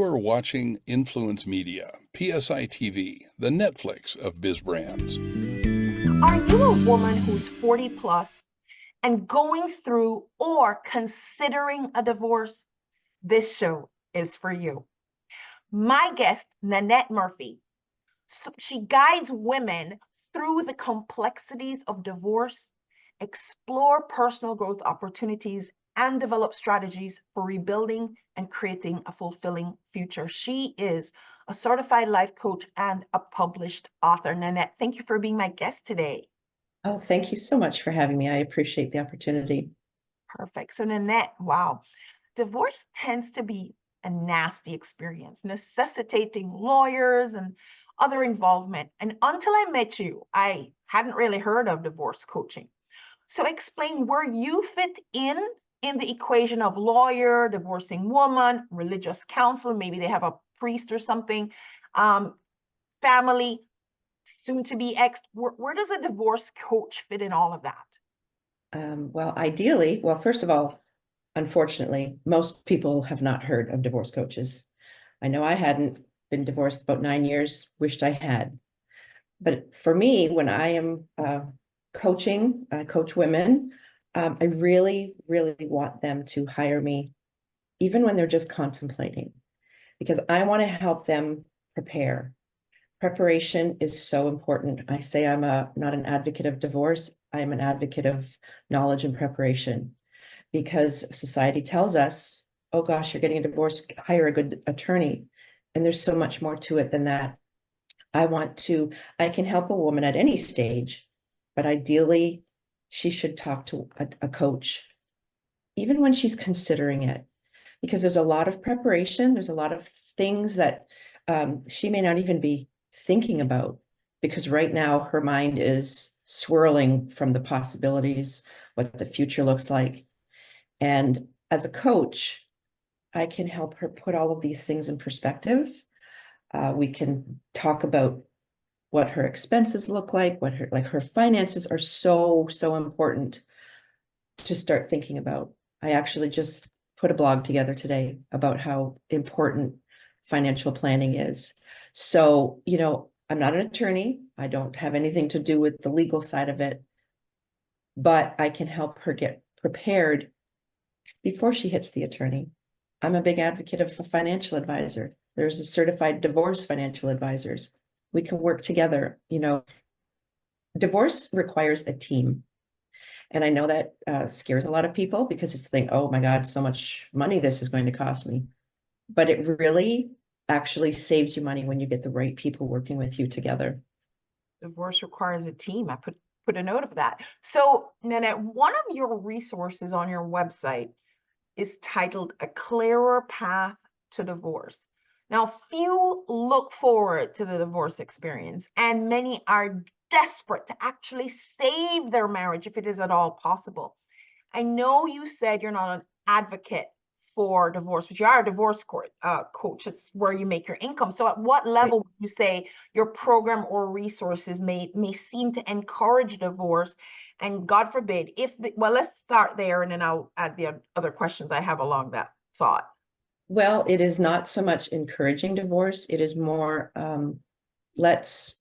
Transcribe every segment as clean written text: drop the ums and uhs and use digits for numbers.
are watching Influence Media, PSI TV, the Netflix of biz brands. Are you a woman who's 40 plus and going through or considering a divorce? This show is for you. My guest, Nanette Murphy, she guides women through the complexities of divorce, explore personal growth opportunities, and develop strategies for rebuilding and creating a fulfilling future. She is a certified life coach and a published author. Nanette, thank you for being my guest today. Oh, thank you so much for having me. I appreciate the opportunity. Perfect. So Nanette, wow. Divorce tends to be a nasty experience, necessitating lawyers and other involvement. And until I met you, I hadn't really heard of divorce coaching. So explain where you fit in the equation of lawyer, divorcing woman, religious counsel, maybe they have a priest or something, family, soon to be ex. Where does a divorce coach fit in all of that? Well, ideally, first of all, unfortunately, most people have not heard of divorce coaches. I know I hadn't been divorced about 9 years, wished I had. But for me, when I am coaching, I coach women, I really, really want them to hire me, even when they're just contemplating, because I want to help them prepare. Preparation is so important. I say I'm not an advocate of divorce. I am an advocate of knowledge and preparation, because society tells us, oh gosh, you're getting a divorce, hire a good attorney. And there's so much more to it than that. I can help a woman at any stage, but ideally she should talk to a coach, even when she's considering it, because there's a lot of preparation. There's a lot of things that she may not even be thinking about, because right now her mind is swirling from the possibilities, what the future looks like. And as a coach, I can help her put all of these things in perspective. We can talk about what her expenses look like, her finances are so important to start thinking about. I actually just put a blog together today about how important financial planning is. So, I'm not an attorney. I don't have anything to do with the legal side of it, but I can help her get prepared before she hits the attorney. I'm a big advocate of a financial advisor. There's a certified divorce financial advisors. We can work together. Divorce requires a team. And I know that scares a lot of people, because it's think, oh my God, so much money this is going to cost me. But it really actually saves you money when you get the right people working with you together. Divorce requires a team. I put a note of that. So Nanette, one of your resources on your website is titled A Clearer Path to Divorce. Now, few look forward to the divorce experience, and many are desperate to actually save their marriage if it is at all possible. I know you said you're not an advocate for divorce, but you are a divorce coach. It's where you make your income. So at what level would you say your program or resources may seem to encourage divorce? And God forbid, let's start there, and then I'll add the other questions I have along that thought. Well, it is not so much encouraging divorce. It is more, let's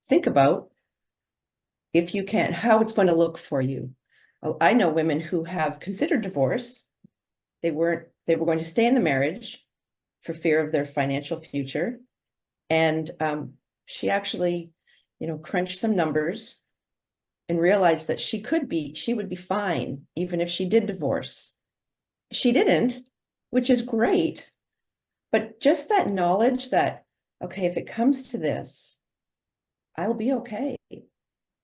think about, if you can, how it's going to look for you. Oh, I know women who have considered divorce. They were going to stay in the marriage for fear of their financial future. And she actually, crunched some numbers and realized that she would be fine even if she did divorce. She didn't, which is great. But just that knowledge that, okay, if it comes to this, I'll be okay.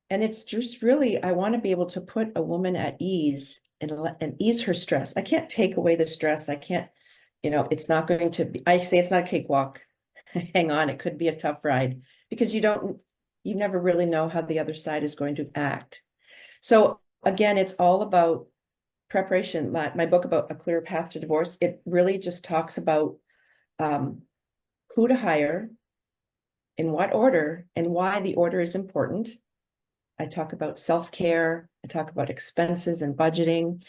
And it's just really, I want to be able to put a woman at ease and ease her stress. I can't take away the stress. I can't, it's not going to be, I say it's not a cakewalk. Hang on, it could be a tough ride, because you never really know how the other side is going to act. So again, it's all about preparation. My book about A Clear Path to Divorce, it really just talks about who to hire, in what order, and why the order is important. I talk about self-care. I talk about expenses and budgeting.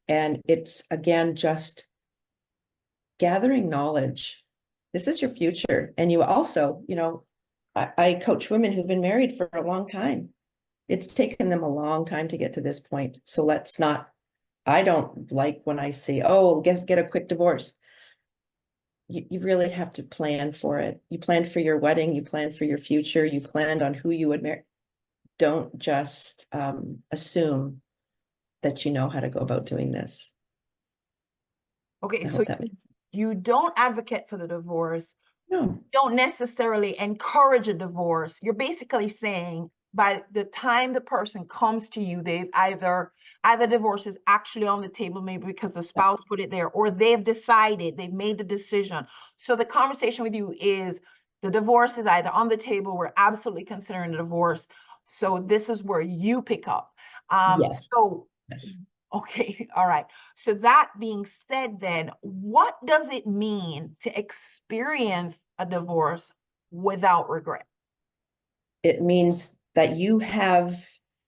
And it's, again, just gathering knowledge This is your future. And you also, I coach women who've been married for a long time. It's taken them a long time to get to this point. So let's not, I don't like when I say, oh, get a quick divorce. You really have to plan for it. You plan for your wedding, you plan for your future, you planned on who you would marry. Don't just assume that you know how to go about doing this. Okay, I so hope that makes sense. you don't advocate for the divorce, No, don't necessarily encourage a divorce. You're basically saying by the time the person comes to you, they've either divorce is actually on the table, maybe because the spouse put it there, or they've decided, they've made the decision. So the conversation with you is the divorce is either on the table, we're absolutely considering a divorce. So this is where you pick up. yes, So yes. okay, all right. So that being said, then, what does it mean to experience a divorce without regret? It means that you have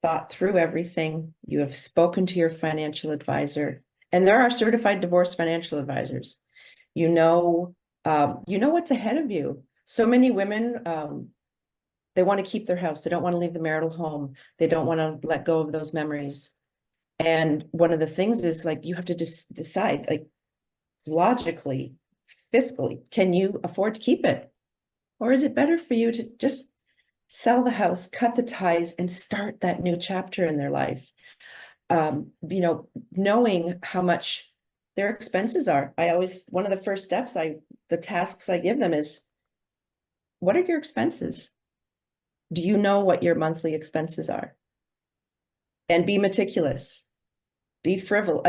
thought through everything. You have spoken to your financial advisor, and there are certified divorce financial advisors. You know what's ahead of you. So many women, they want to keep their house. They don't want to leave the marital home. They don't want to let go of those memories. And one of the things is like, you have to decide, like, logically, fiscally, can you afford to keep it? Or is it better for you to just sell the house, cut the ties, and start that new chapter in their life? Knowing how much their expenses are. One of the first steps, the tasks I give them is, what are your expenses? Do you know what your monthly expenses are? And be meticulous, be frivolous,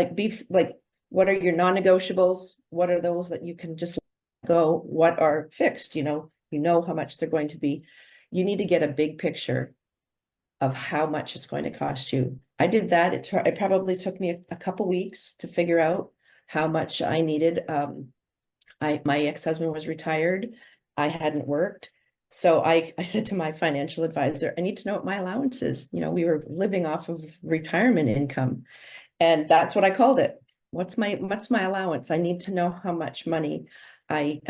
what are your non-negotiables? What are those that you can just let go? What are fixed? You know how much they're going to be. You need to get a big picture of how much it's going to cost you. I did that. It probably took me a couple weeks to figure out how much I needed. My ex-husband was retired. I hadn't worked. So I said to my financial advisor, I need to know what my allowance is. We were living off of retirement income. And that's what I called it. What's my allowance? I need to know how much money I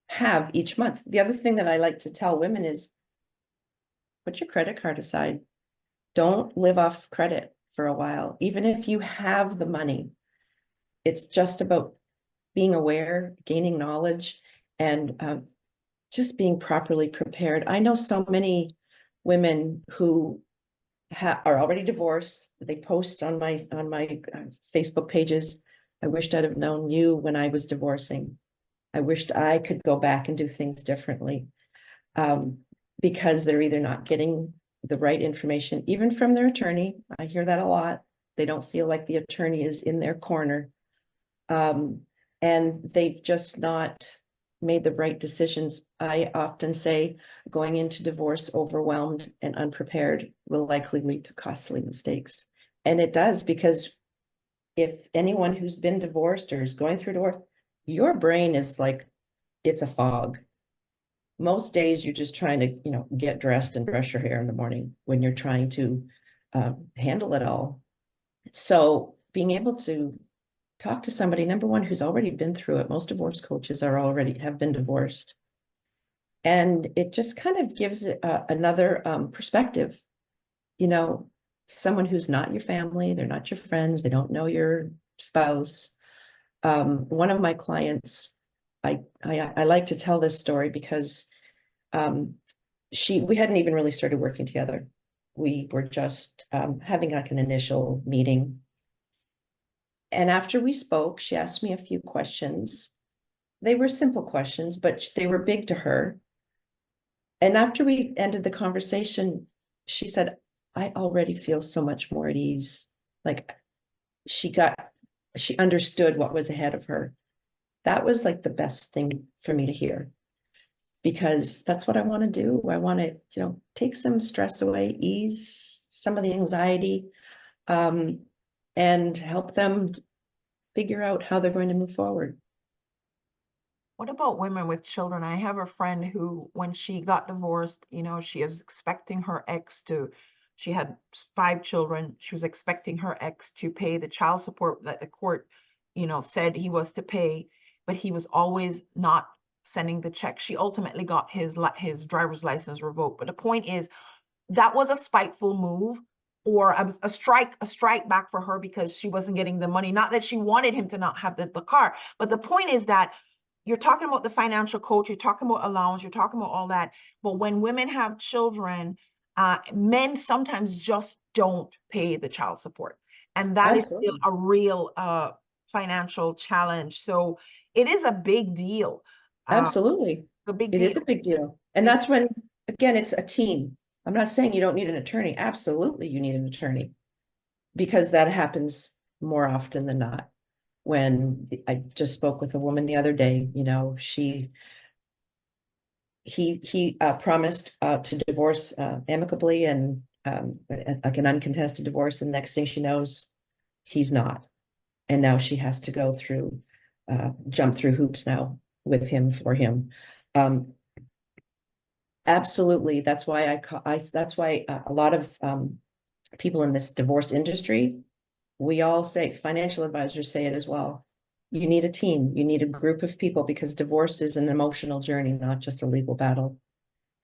have each month. The other thing that I like to tell women is, put your credit card aside. Don't live off credit for a while. Even if you have the money, it's just about being aware, gaining knowledge, and just being properly prepared. I know so many women who are already divorced. They post on my Facebook pages, I wished I'd have known you when I was divorcing. I wished I could go back and do things differently. Because they're either not getting the right information, even from their attorney. I hear that a lot. They don't feel like the attorney is in their corner. And they've just not made the right decisions. I often say going into divorce overwhelmed and unprepared will likely lead to costly mistakes. And it does, because if anyone who's been divorced or is going through divorce, your brain is like, it's a fog. Most days you're just trying to, get dressed and brush your hair in the morning when you're trying to handle it all. So being able to talk to somebody, number one, who's already been through it. Most divorce coaches have been divorced. And it just kind of gives another perspective, someone who's not your family, they're not your friends, they don't know your spouse. One of my clients, I like to tell this story because we hadn't even really started working together. We were just having like an initial meeting. And after we spoke, she asked me a few questions. They were simple questions, but they were big to her. And after we ended the conversation, she said, I already feel so much more at ease. Like she understood what was ahead of her. That was like the best thing for me to hear, because that's what I want to do. I want to, take some stress away, ease some of the anxiety, and help them figure out how they're going to move forward. What about women with children? I have a friend who, when she got divorced, she was expecting her ex to, she had 5 children. She was expecting her ex to pay the child support that the court, said he was to pay, but he was always not sending the check. She ultimately got his driver's license revoked. But the point is, that was a spiteful move, or a strike back for her because she wasn't getting the money. Not that she wanted him to not have the car, but the point is that you're talking about the financial coach, you're talking about allowance, you're talking about all that. But when women have children, men sometimes just don't pay the child support. And that is still Absolutely. a real financial challenge. So it is a big deal. Absolutely. A big It deal. is a big deal. And that's when, again, it's a team. I'm not saying you don't need an attorney. Absolutely, you need an attorney, because that happens more often than not. When I just spoke with a woman the other day, you know, he promised to divorce amicably and like an uncontested divorce, and next thing she knows, he's not. And now she has to go through, jump through hoops now with him for him. Absolutely. That's why that's why a lot of people in this divorce industry, we all say, financial advisors say it as well. You need a team, you need a group of people, because divorce is an emotional journey, not just a legal battle.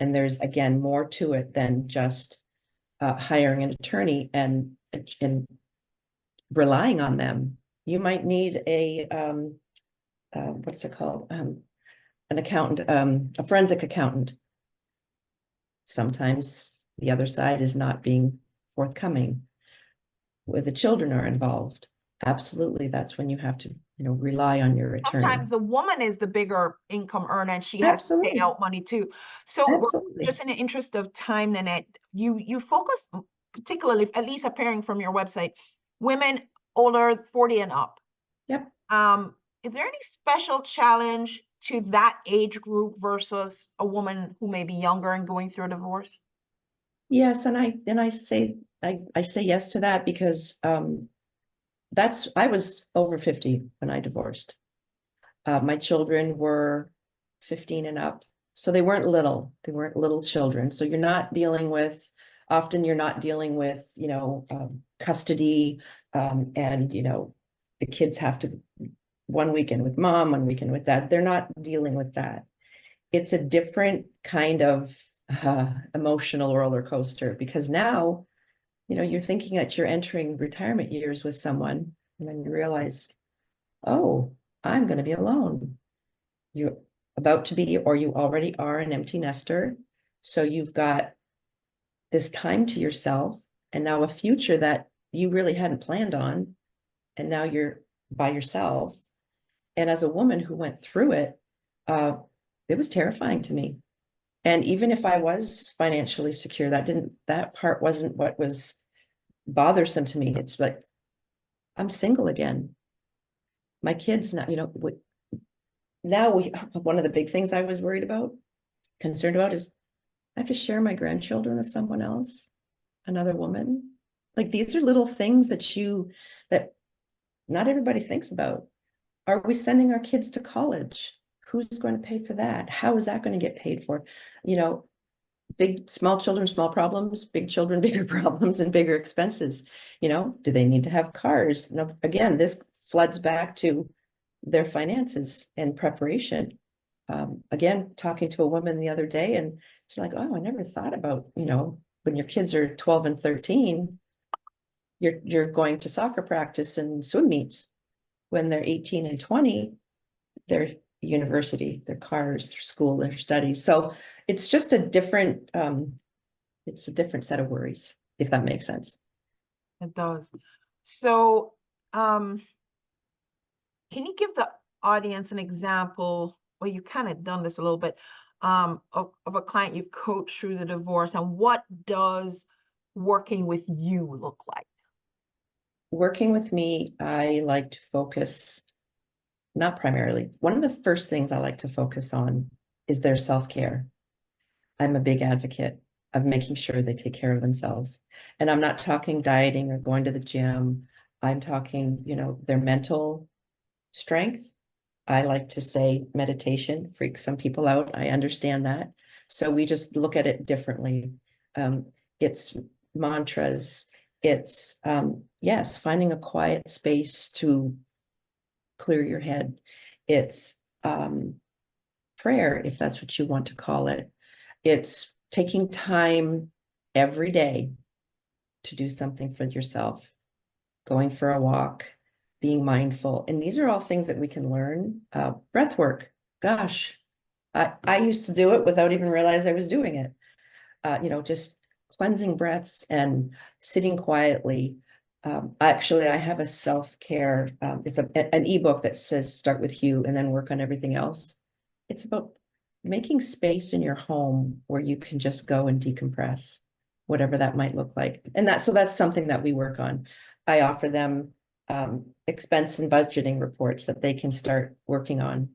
And there's, again, more to it than just hiring an attorney and relying on them. You might need a what's it called? An accountant, a forensic accountant. Sometimes the other side is not being forthcoming, where the children are involved. Absolutely, that's when you have to, you know, rely on your attorney. Sometimes the woman is the bigger income earner and she has to pay Absolutely. out money too. So Absolutely. just in the interest of time, Nanette, you focus particularly, at least appearing from your website, women older 40 and up. Yep. Is there any special challenge to that age group versus a woman who may be younger and going through a divorce? Yes, and I say yes to that, because I was over 50 when I divorced. My children were 15 and up, so they weren't little children. So often you're not dealing with, you know, custody, and, you know, the kids have to, one weekend with mom, one weekend with dad. They're not dealing with that. It's a different kind of emotional roller coaster, because now, you know, you're thinking that you're entering retirement years with someone, and then you realize, oh, I'm going to be alone. You're about to be, or you already are, an empty nester. So you've got this time to yourself, and now a future that you really hadn't planned on. And now you're by yourself. And as a woman who went through it, it was terrifying to me. And even if I was financially secure, that part wasn't what was bothersome to me. It's like, I'm single again. My kids now, you know, one of the big things I was concerned about, is I have to share my grandchildren with someone else, another woman. Like, these are little things that not everybody thinks about. Are we sending our kids to college? Who's going to pay for that? How is that going to get paid for? You know, small children, small problems, big children, bigger problems and bigger expenses. You know, do they need to have cars? Now, again, this floods back to their finances and preparation. Again, talking to a woman the other day, and she's like, oh, I never thought about, you know, when your kids are 12 and 13, you're going to soccer practice and swim meets. When they're 18 and 20, their university, their cars, their school, their studies. So it's just a different set of worries, if that makes sense. It does. So, can you give the audience an example, or you kind of done this a little bit, of a client you've coached through the divorce, and what does working with you look like? Working with me, I like to focus, not primarily. One of the first things I like to focus on is their self-care. I'm a big advocate of making sure they take care of themselves. And I'm not talking dieting or going to the gym. I'm talking, you know, their mental strength. I like to say meditation freaks some people out. I understand that. So we just look at it differently. It's mantras. It's, yes, finding a quiet space to clear your head. It's prayer, if that's what you want to call it. It's taking time every day to do something for yourself, going for a walk, being mindful. And these are all things that we can learn. Breath work, gosh, I used to do it without even realize I was doing it. Just cleansing breaths and sitting quietly. Actually, I have a self-care, it's an ebook that says start with you and then work on everything else. It's about making space in your home where you can just go and decompress, whatever that might look like. And so that's something that we work on. I offer them expense and budgeting reports that they can start working on.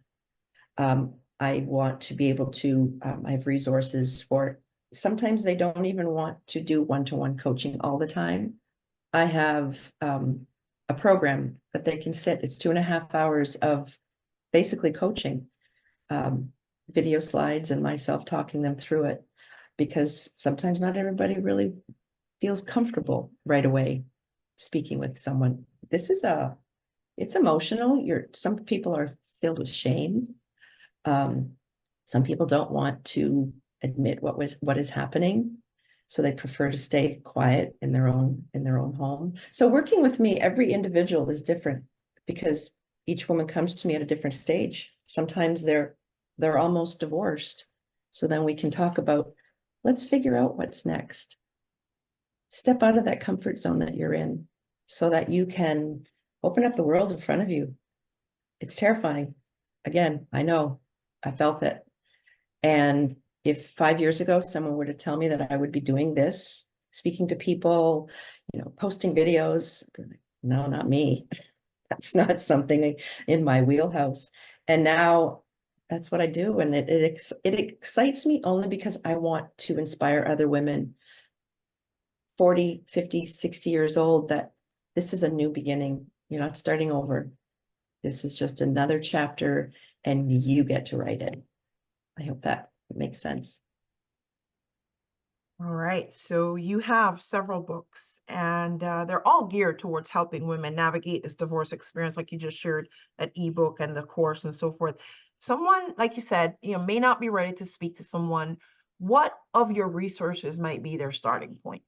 I want to be able to, I have resources for, sometimes they don't even want to do one-to-one coaching all the time. I have a program that they can sit, it's 2.5 hours of basically coaching, video slides and myself talking them through it, because sometimes not everybody really feels comfortable right away speaking with someone. It's emotional. Some people are filled with shame. Some people don't want to admit what is happening, so they prefer to stay quiet in their own home. So working with me, every individual is different because each woman comes to me at a different stage. Sometimes they're almost divorced. So then we can talk about, let's figure out what's next. Step out of that comfort zone that you're in so that you can open up the world in front of you. It's terrifying. Again, I know, I felt it. And if 5 years ago, someone were to tell me that I would be doing this, speaking to people, posting videos, I'd be like, no, not me. That's not something in my wheelhouse. And now that's what I do. And it excites me only because I want to inspire other women 40, 50, 60 years old that this is a new beginning. You're not starting over. This is just another chapter and you get to write it. I hope that makes sense. All right, so you have several books, and they're all geared towards helping women navigate this divorce experience, like you just shared that ebook and the course and so forth. Someone, like you said, may not be ready to speak to someone. What of your resources might be their starting point?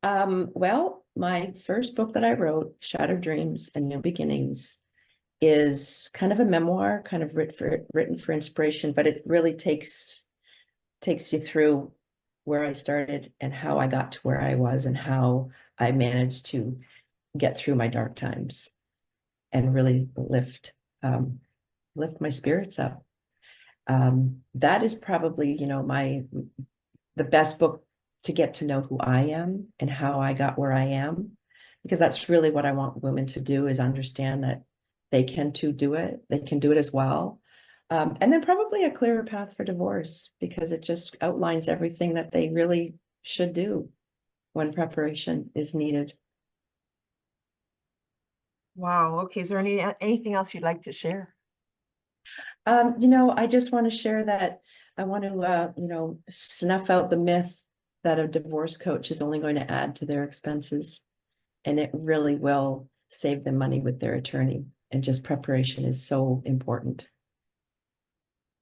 Well, my first book that I wrote, Shattered Dreams and New Beginnings, is kind of a memoir, kind of written for inspiration, but it really takes you through where I started and how I got to where I was and how I managed to get through my dark times and really lift my spirits up. That is probably, the best book to get to know who I am and how I got where I am, because that's really what I want women to do, is understand that they can too do it. They can do it as well. And then probably A Clearer Path for Divorce, because it just outlines everything that they really should do when preparation is needed. Wow. Okay. Is there anything else you'd like to share? I just want to share that I want to, snuff out the myth that a divorce coach is only going to add to their expenses, and it really will save them money with their attorney. And just preparation is so important.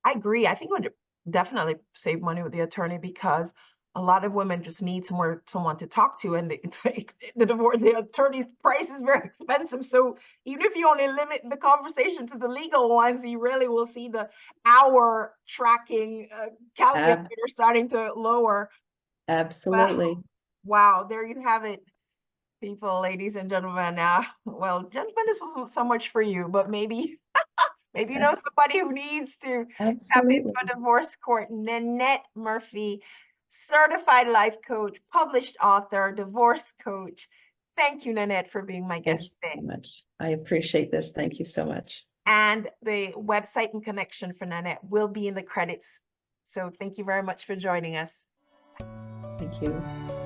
I agree. I think it would definitely save money with the attorney, because a lot of women just need someone to talk to, and the attorney's price is very expensive. So even if you only limit the conversation to the legal ones, you really will see the hour tracking calculator starting to lower. Absolutely. Wow, there you have it, people, ladies and gentlemen. Well, gentlemen, this wasn't so much for you, but maybe somebody who needs to tap into Absolutely. a divorce court. Nanette Murphy, certified life coach, published author, divorce coach. Thank you, Nanette, for being my guest Thank you today. so much. I appreciate this. Thank you so much. And the website and connection for Nanette will be in the credits. So thank you very much for joining us. Thank you.